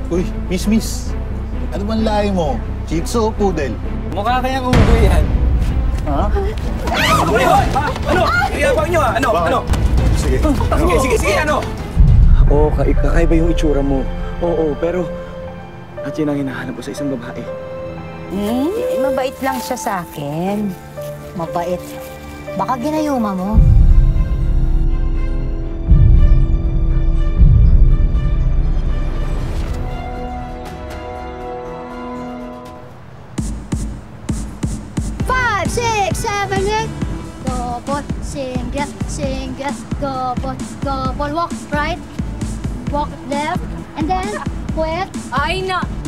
Uy, miss. Ano man lahi mo? Shih Tzu o Poodle? Mukha kayang unggoy yan. Ha? Hoy! Ano? Iyabang nyo Ano? Sige. Sige, ano? Oo, kakaiba yung itsura mo. Oo, pero... At yun ang hinahanap ko sa isang babae. Mabait lang siya sa akin. Mabait. Baka ginayuma mo. Five, six, seven, eight. Double, single, double. Walk right, walk left, and then quit. Ay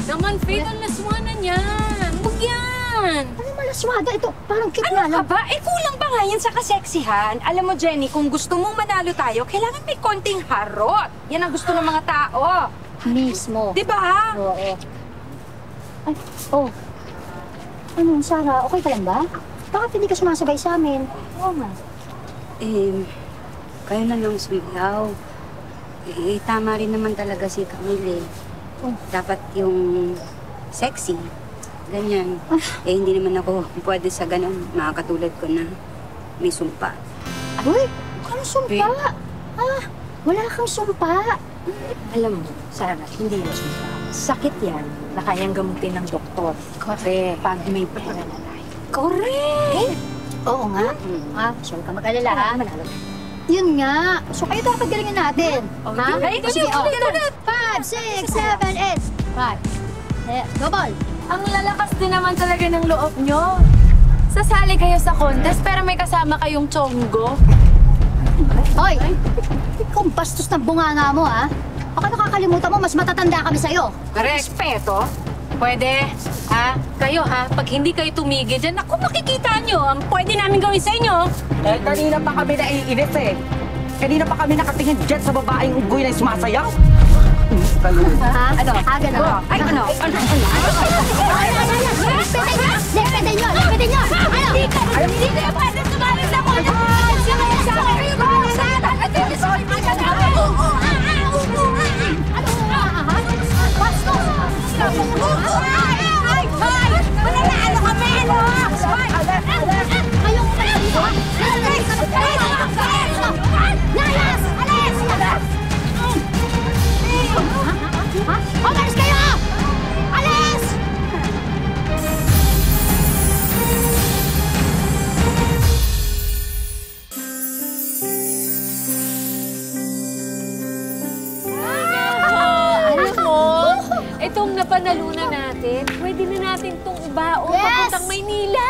naman, Faith, ang laswanan yan. Huwag yan. Ano malaswada ito? Parang cute na Ano lang. ka ba? Kulang pa nga yan sa kaseksihan. Alam mo, Jenny, kung gusto mong manalo tayo, kailangan may konting harot. Yan ang gusto ng mga tao. Mismo. Di ba? Oo. Ay, oh. Ano, Sarah, okay ka lang ba? Bakit hindi ka sumasabay sa amin? Oo nga. Kayo na lang sumayaw. Tama rin naman talaga si Camille. Oh. Dapat yung sexy, ganyan. Hindi naman ako pwede sa ganun. Makakatulad ko na may sumpa. Uy, anong sumpa? Ah, wala kang sumpa. Alam mo, Sarah, hindi yan sumpa. Sakit yan na kayang gamutin ng doktor. Correct. Pag may pagkalalay. Correct! Oo nga. So, huwag ka mag-alala, ha? Manalo. Yun nga. So, kayo dapat galingin natin. Ha? Ay, Sige, ito, 5, 6, 7, 8. 5. Double. Ang lalakas din naman talaga ng loob nyo. Sasali kayo sa contest pero may kasama kayong chonggo. Hoy! Ikaw bastos ng bunganga mo, ha? Baka nakakalimutan mo, mas matatanda kami sa'yo. Respeto? Pwede, ha? Kayo, ha? Pag hindi kayo tumigil dyan, ako makikita nyo ang pwede namin gawin sa inyo. Kanina pa kami naiinis eh. Kanina pa kami nakatingin dyan sa babaeng unggoy na sumasayaw. Ha? Ano? Gano'n. Ay, ano? Lepetin nyo! Lepetin nyo! Hindi kayo pwede sumali sa contest! Sa kayo gawin sa atin! At hindi sa mananalo kami, ano? Layas! Alis! Umalis kayo! Alis! Alam mo, itong napanalunan natin, pwede na natin itong ibaon papuntang Maynila.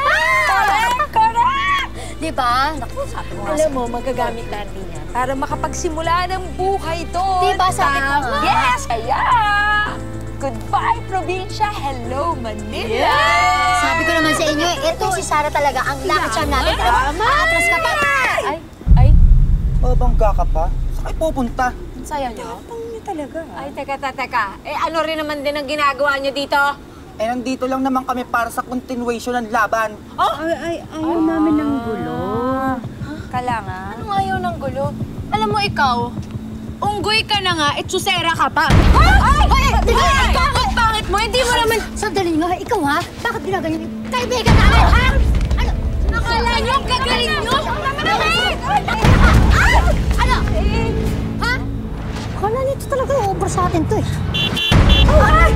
Correct! Diba? Naku, sabi mo nga Alam mo, magagamit natin yan para makapagsimula ng buhay doon. Diba, sabi ko nga? Yes! Kaya, goodbye, probinsya. Hello, Manila! Sabi ko naman sa inyo, ito si Sarah talaga ang lakad natin. Atras ka pa! Ay, Babangga ka pa? Saan kayo pupunta? saya niyo? Talaga. Ay, teka. Ano rin naman din ang ginagawa niyo dito? Nandito lang naman kami para sa continuation ng laban. Ayaw namin ng gulo. Kalangan? Anong ayaw ng gulo? Alam mo ikaw, unggoy ka na nga, itsusera ka pa. Ay! Ang pangit mo, hindi mo naman... Sandali nga, ikaw ha? Bakit ginaganyan yung kaibigan namin, ha? Ano? Nakala niyo, ang gagaling niyo! Ano? Ha? Kala nito talaga over sa atin to eh. Ay!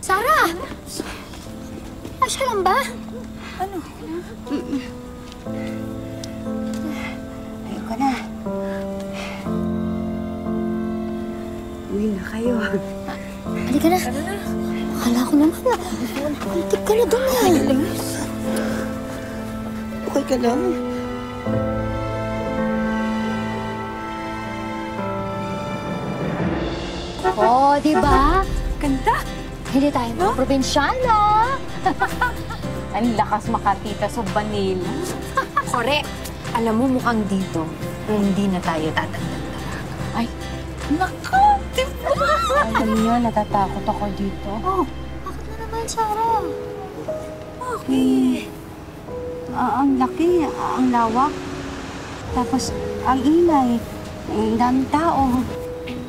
Sarah! Ayos ka lang ba? Ano? Ayoko na. Uwi na kayo. Halika na. Akala ko naman na. Hintip ka na doon eh. Okay ka lang? Oh, di ba? Ganda! Hindi tayo mga probinsyano. Ang lakas makakita sa Manila. Correct. Alam mo, mukhang dito, hindi na tayo tatagdag talaga. Ay, naku, diba? Alam niyo, natatakot ako dito. Oh, bakit na naman, Sarah? Ang laki, ang lawak. Tapos, ang ingay. Ang daming tao.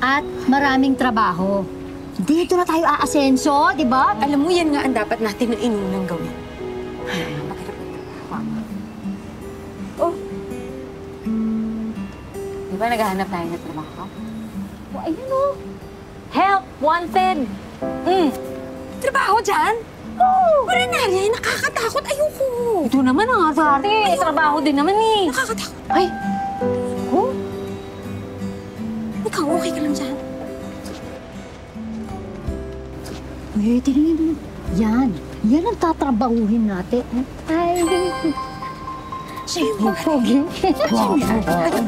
At maraming trabaho. Dito na tayo aasenso, di ba? Alam mo, yan nga ang dapat natin ang inunang gawin. Oh. Di ba naghahanap tayo ng trabaho? Oh, ayun oh. Help! Wanted! Trabaho dyan? Oo! Ordinarya, nakakatakot. Ayoko! Ito naman ang arte. Trabaho din naman eh. Nakakatakot. Ay! Oh? Ikaw, okay ka lang dyan? Eh, tingnan mo. Yan. Yan ang tatrabahuhin natin. Ay, pogi.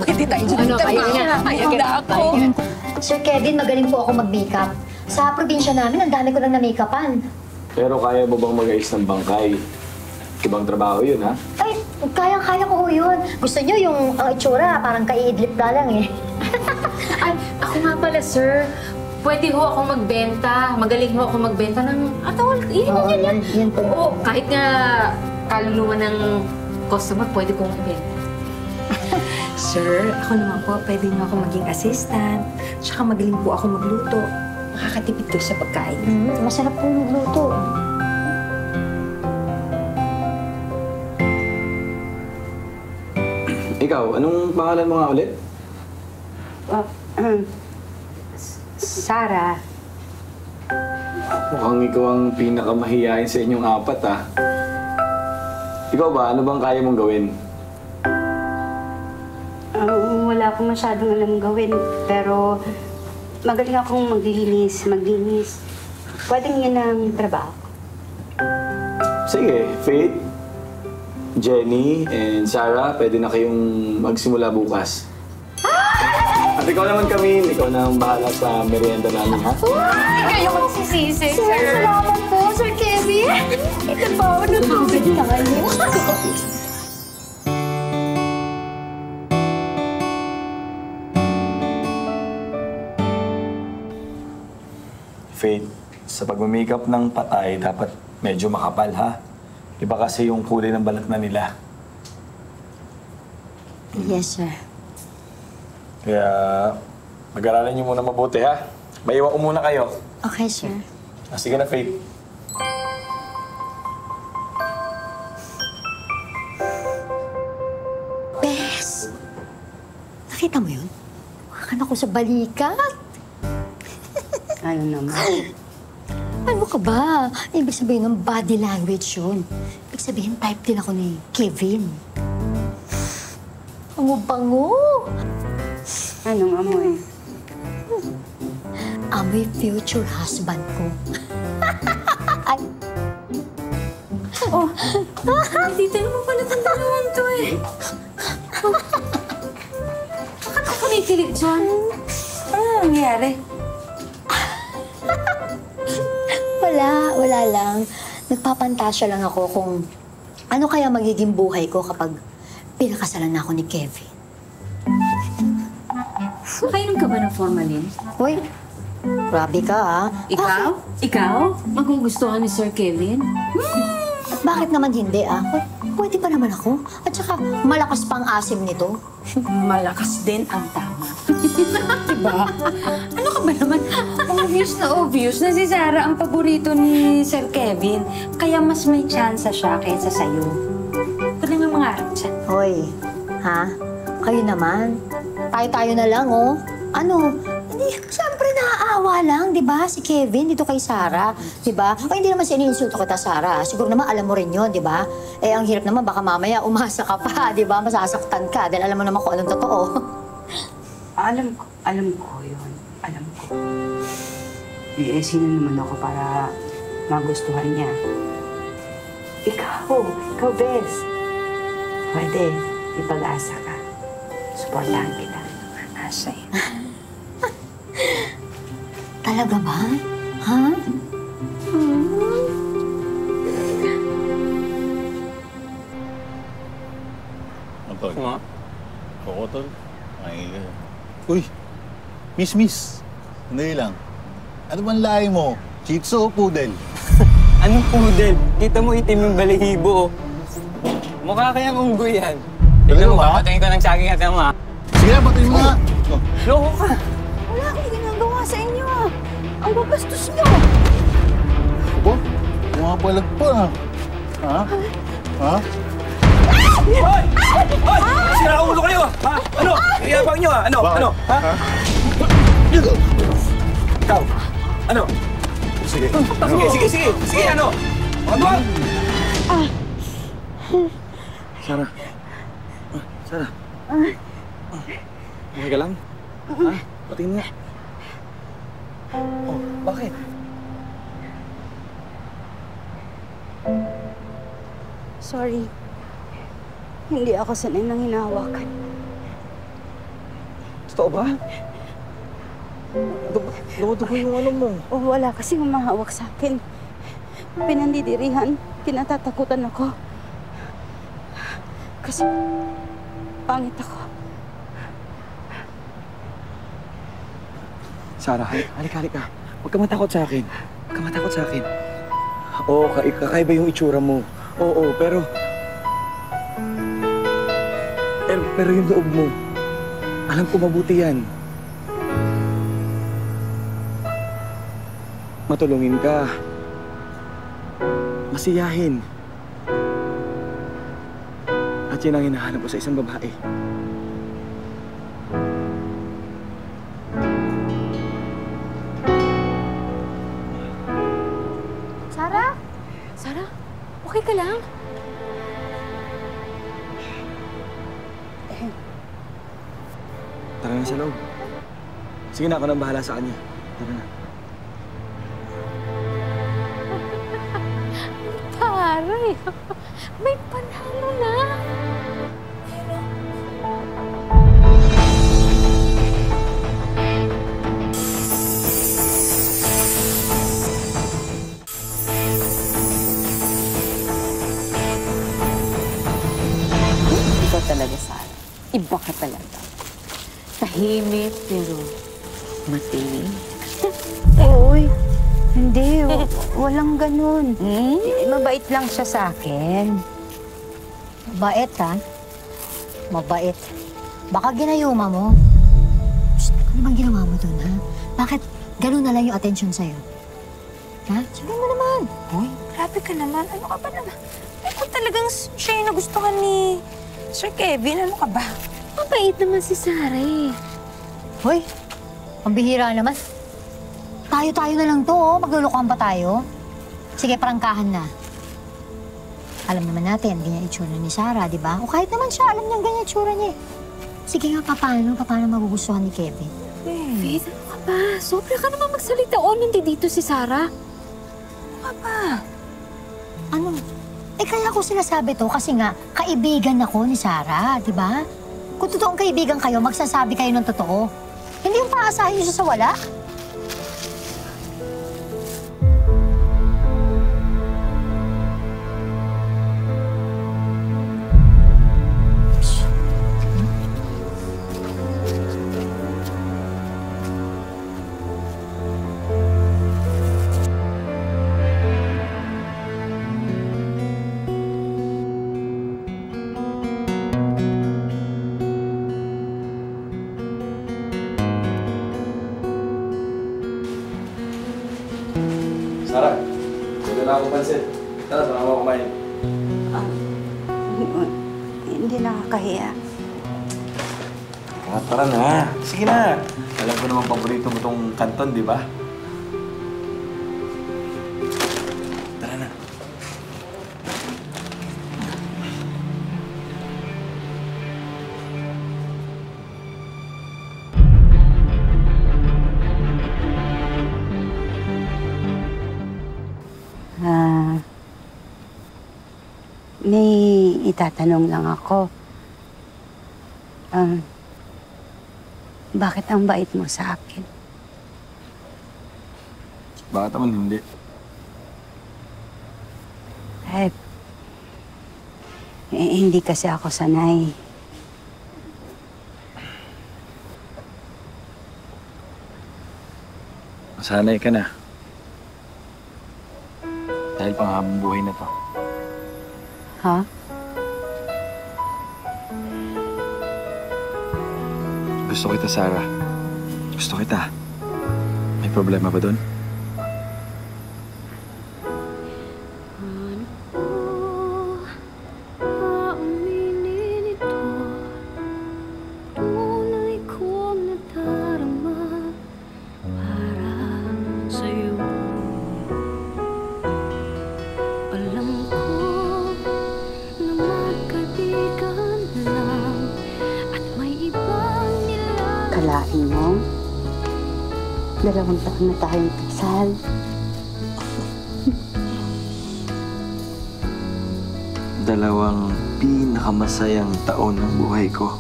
Pwede tayo dyan. Ano, kaya niya. Handa ako. Sir Kevin, magaling po ako mag-makeup. Sa probinsya namin, ang dami ko lang na-makeupan. Pero kaya mo bang mag-ayos ng bangkay? Ibang trabaho yun, ha? Ay, kaya ko ho yun. Gusto niyo yung ang itsura, parang kaiidlip na lang eh. Ay, ako nga pala, sir. Pwede ho ako magbenta. Magaling ho ako magbenta ng atawal. Oo, yan po. Oo, kahit nga kaluluwa ng customer, pwede kong ibenta. Sir, ako naman po, pwede niyo ako maging assistant. Tsaka magaling po ako magluto. Makakatipid ko sa pagkain. Masarap po magluto. Ikaw, anong pangalan mo nga ulit? Sarah, Mukhang ikaw ang pinakamahiyain sa inyong apat, ha? Ikaw ba, ano bang kaya mong gawin? wala akong masyadong alam gawin. Pero magaling akong maglinis. Pwedeng yun ang trabaho. Sige, Faith, Jenny, and Sarah, pwede na kayong magsimula bukas. At ikaw naman kami, ikaw na ang bahala sa merienda namin, ha? Kayo ko sisisi, Sir, salamat po, Sir Kevin. Ito ba ako nakabit tayo? Faith, sa pag-makeup ng patay, dapat medyo makapal, ha? Iba kasi yung kulay ng balat na nila. Yes, sir. Kaya, mag-aralan niyo muna mabuti, ha? Maiwan ko muna kayo. Okay, sir. Sige na, Faith. Bes! Nakita mo yun? Makan ako sa balikat. Ano naman? Ano ka ba? Ibig sabihin ng body language yun. Ibig sabihin, type din ako ni Kevin. Bango-bango! Anong amoy? Amoy future husband ko. Ay, Dito naman pala itong dalawang to eh. Bakit ako kinikilig dyan? Ano nangyari? wala lang. Nagpapantasya lang ako kung ano kaya magiging buhay ko kapag pinakasalan na ako ni Kevin. Nakainom ka ba ng formalin? Uy, grabe ka ha. Ikaw? Ikaw? Magugustuhan ni Sir Kevin? Bakit naman hindi ah? Pwede pa naman ako. At saka malakas pa ang asim nito. Malakas din ang tama. Diba? Ano ka ba naman? Obvious na si Sarah ang paborito ni Sir Kevin. Kaya mas may chance siya kaysa sa'yo. Ito lang ang mga arap dyan. Hoy, ha? Kayo naman. Tayo-tayo na lang, oh. Ano? Hindi, siyempre naaawa lang, di ba? Si Kevin dito kay Sarah, di ba? O hindi naman sininsulto kita, Sarah. Siguro naman alam mo rin yun, di ba? Eh, ang hirap naman, baka mamaya umasa ka pa, di ba? Masasaktan ka dahil alam mo naman kung anong totoo. Alam ko yun. Alam ko. Eh, sino naman ako para magustuhan niya? Ikaw, Bes. Pwede, ipag-asa ka. Supportahan kita. Asa yun. Talaga ba? Ha? Suot mo. Oo, tol. Ay, uy, miss. Hindi lang. Ano bang lahi mo? Shih Tzu o Poodle? Anong poodle? Kita mo itim yung balahibo, oh. Mukha kayang unggoy yan. Tignan mo, ba? papatayin ko ng saging at mo, ha? Sige na, patayin mo nga. Oh. Loko ka. Wala akong ginagawa sa inyo. Ang babastos nyo. Oh, mga palag pa. Ha? Ha? Hoy! Hoy! Sira ulo kayo, ha? Ano? Iyabang nyo, ha? Ano? Bakit? Ano? Ha? Ikaw? Ano? Sige. Sige, ano? Ano? Sarah. Sarah. Okay ka lang? Ha? Patingin nga. Oh, bakit? Sorry. Hindi ako sanay nang hinahawakan. Totoo ba? Dugo yung ano mo. O wala kasi humahawak sa akin. Pinandidirihan, kinatatakutan ako. Kasi pangit ako. Sarah, halika. Huwag ka matakot sa akin. Oo, kakaiba yung itsura mo. Oo, pero yung loob mo, alam ko mabuti yan. Matulungin ka. Masiyahin. At yun ang hinahanap ko sa isang babae. Sarah? Sarah, okay ka lang? Tara na sa loob. Sige na, ako nang bahala sa kanya. Tara na. Taray, may panalo na. Ikaw talaga, Sarah. Iba ka talaga. Tahimik, pero matingin. Uy, hindi. Walang ganun. Mabait lang siya sa akin. Mabait, ha? Mabait. Baka ginayuma mo. Psst, ano bang ginawa mo dun, ha? Bakit ganun na lang yung attention sa'yo? Ha? Sabihin mo naman. Uy, grabe ka naman. Ano ka ba naman? Kung talagang siya yung nagustuhan ni Sir Kevin, ano ka ba? Mabait naman si Sarah, eh. Hoy, pambihira naman. Tayo-tayo na lang to, oh. Maglulukuhan pa tayo. Sige, prangkahan na. Alam naman natin, ganyan itsura ni Sarah, di ba? O kahit naman siya, alam niya ganyan itsura niya. Sige nga, paano magugustuhan ni Kevin? Faith, ano ka ba? Sobra ka naman magsalita. O, nandito si Sarah. Ano ka ba? Ano? Eh, kaya ko sinasabi to kasi nga, kaibigan ako ni Sarah, di ba? Kung totoong kaibigan kayo, magsasabi kayo ng totoo. Hindi yung paasahin niyo siya sa wala. Sarah, wala na ako pansin. Tara, sama mo kumain. Hindi nakakahiya. Tara na. Sige na. Alam ko naman paborito mo tong kanton, di ba? Tara na. May itatanong lang ako. Bakit ang bait mo sa akin? Bakit naman hindi? Hindi kasi ako sanay Masanay ka na. Dahil panghabang buhay na to. Ha? Gusto kita, Sarah. Gusto kita. May problema ba doon? Kalain mo? 2 taon na tayong kasal. Dalawang pinakamasayang taon ng buhay ko.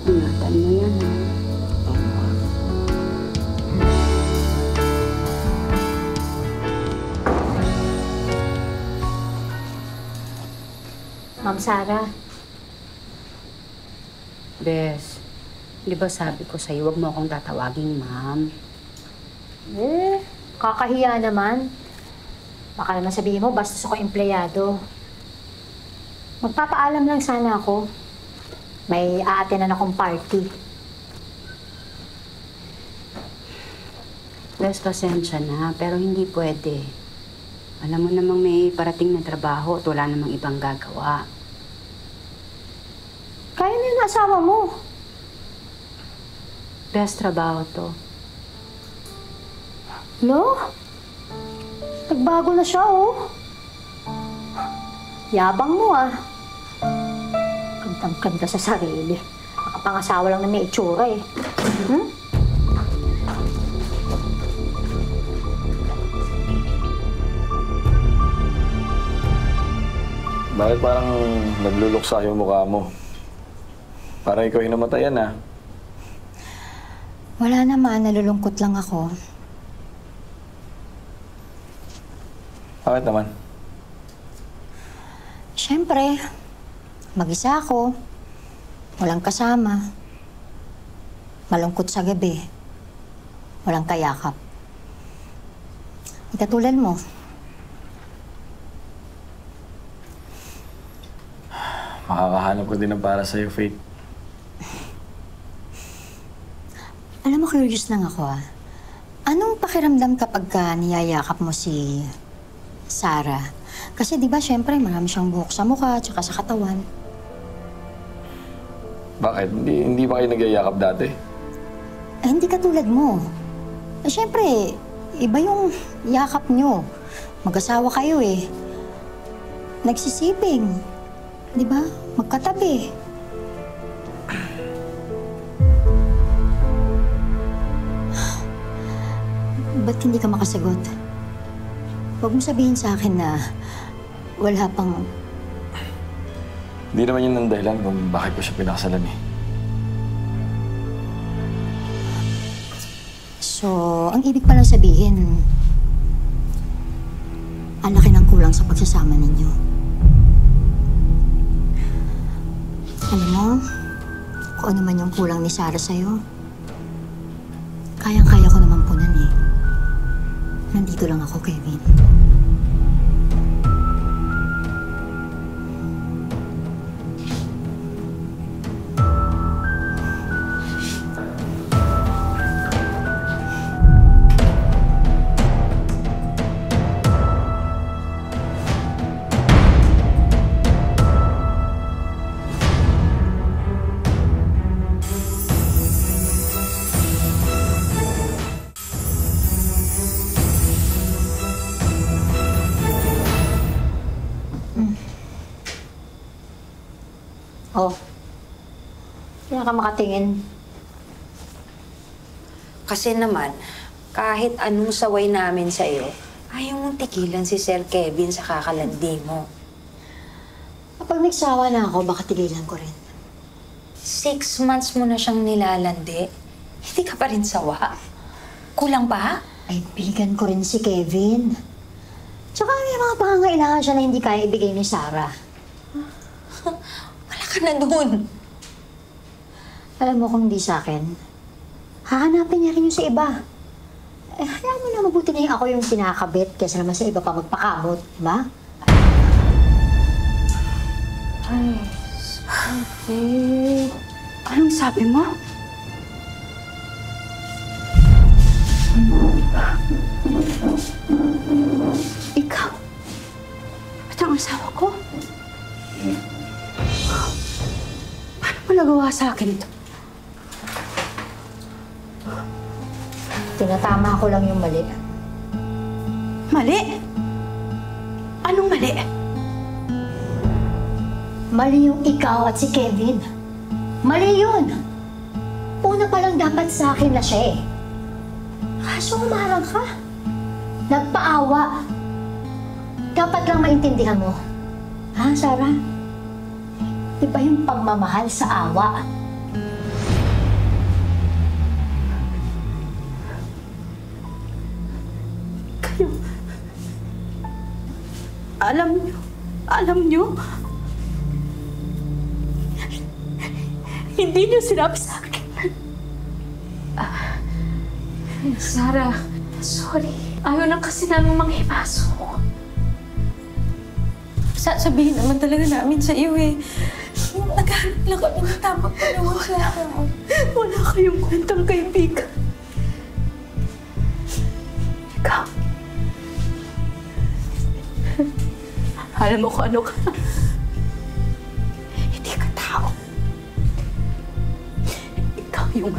Ingatan mo yan, ha? Ma'am Sarah, Bes, di ba sabi ko sa'yo, huwag mo akong tatawaging ma'am. kakahiya naman. Baka naman sabihin mo, bastos ako empleyado. Magpapaalam lang sana ako. May aatenan akong party. Bes, pasensya na, pero hindi pwede. Alam mo namang may parating na trabaho at wala namang ibang gagawa. Kaya na yung asawa mo. Best trabaho to. No? Nagbago na siya, oh. Yabang mo, ah. Kantang-kanta sa sarili. Nakapangasawa lang na may itsura, eh. Bakit parang nagluluksa yung mukha mo? Parang ikaw yung namatayan, ha? Wala naman, nalulungkot lang ako. Bakit naman? Siyempre, mag-isa ako. Walang kasama. Malungkot sa gabi. Walang kayakap. Ikatulad mo. Makakahanap ko din ng para sa'yo, Faith. Alam mo, curious lang ako, ah. Anong pakiramdam kapag niyayakap mo si Sarah? Kasi di ba, syempre, marami siyang buhok sa mukha at saka sa katawan. Bakit? Hindi ba kayo nagyayakap dati? Eh, hindi katulad mo. Eh, syempre, iba yung yakap nyo. Mag-asawa kayo, eh. Nagsisiping. Di ba? Magkatabi. Ba't hindi ka makasagot? Huwag mo sabihin sa akin na wala pang... Hindi naman yun ang dahilan kung bakit ko siya pinakasalan, eh. So, ang ibig palang sabihin, ang laki ng kulang sa pagsasama ninyo. Alam mo, kung ano man yung kulang ni Sarah sa'yo, kayang-kaya ko naman punan, eh. Nandito lang ako, Kevin. Oh. Kaya ka makatingin. Kasi naman, kahit anong saway namin sa'yo, ayaw mong tigilan si Sir Kevin sa kakalandi mo. Kapag nagsawa na ako, baka tigilan ko rin. 6 months mo na siyang nilalandi. Hindi ka pa rin sawa. Kulang pa? Ay, piligan ko rin si Kevin. Tsaka may mga pangangailangan siya na hindi kaya ibigay ni Sarah. Wala ka na dun. Alam mo kung hindi sa akin, hahanapin niya rin yung sa iba. Eh, hayaan mo na mabuti na yung ako yung kinakabit kaysa naman sa iba pa magpakamot, di ba? Ay, okay. Anong sabi mo? Ikaw? At ang asawa ko? Paano mo nagawa sa akin ito? Tinatama ko lang yung mali. Mali? Anong mali? Mali yung ikaw at si Kevin. Mali yun. Una pa lang dapat sa akin na siya eh. Kaso umarang ka. Nagpaawa. Dapat lang maintindihan mo. Ha, Sarah? Iba yung pagmamahal sa awa. Kayo, alam nyo, hindi nyo sinabi sa akin. Sarah, sorry. Ayaw na kasi namin manghimasok. Sasabihin naman talaga namin sa iyo eh. Naghanap lang kami ng tamang panahon, Sarah. Wala kayong kwentang kaibigan. Ikaw. Alam mo kung ano ka. Hindi ka tao. Ikaw yung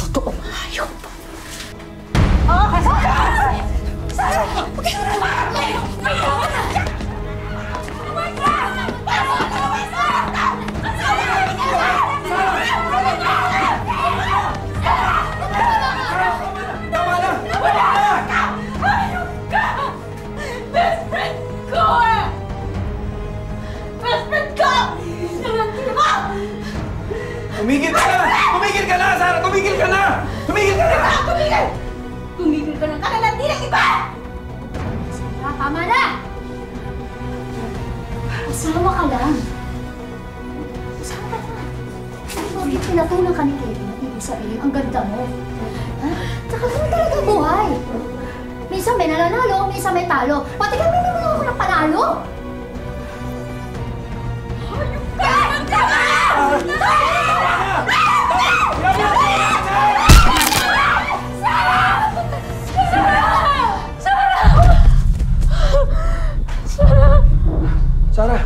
totoong hayop. Tumigil ka na! Tumigil ka na, Sarah! Tumigil ka na! Tumigil ka na! Tumigil! Tumigil ka ng kalalandi ng iba! Sarah, tama na! Asawa ka lang. Asawa ka lang. Bakit pinatulang ka ni Kevin at ibig sabihin, ang ganda mo. Ha? Tsaka naman talaga buhay. Minsan may nananalo, minsan may talo. Pati kami naman ako ng panalo. Sarah!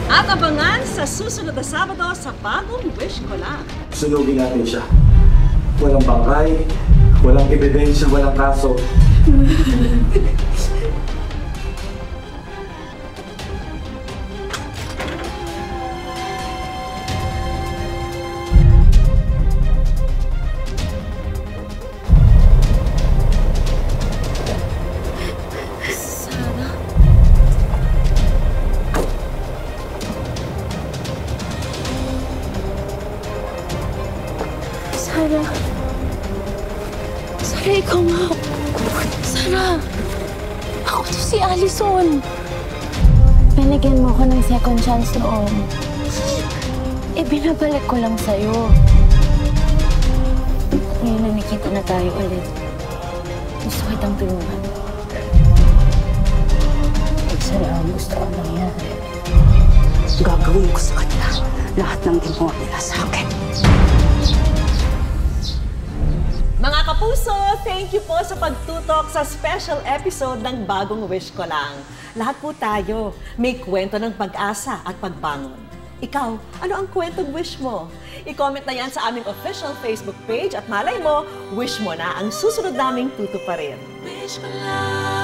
At abangan sa susunod na Sabado sa Bagong Wish Ko Lang. Sunugin natin siya. Walang bangkay, walang ebidensya, walang kaso. Sarah. Sarah, ikaw nga. Sarah. Ako to si Allison. Binigyan mo ko ng second chance noon. Binabalik ko lang sa'yo. Ngayon na nakita na tayo ulit. Gusto kitang tulungan. Sarah, gusto ko nangyari. Gagawin ko sa kanila lahat ng ginawa nila sa akin. Mga kapuso, thank you po sa pagtutok sa special episode ng Bagong Wish Ko Lang. Lahat po tayo may kwento ng pag-asa at pagbangon. Ikaw, ano ang kwentong wish mo? I-comment na yan sa aming official Facebook page at malay mo, wish mo na ang susunod naming tutuparin. Wish ko lang.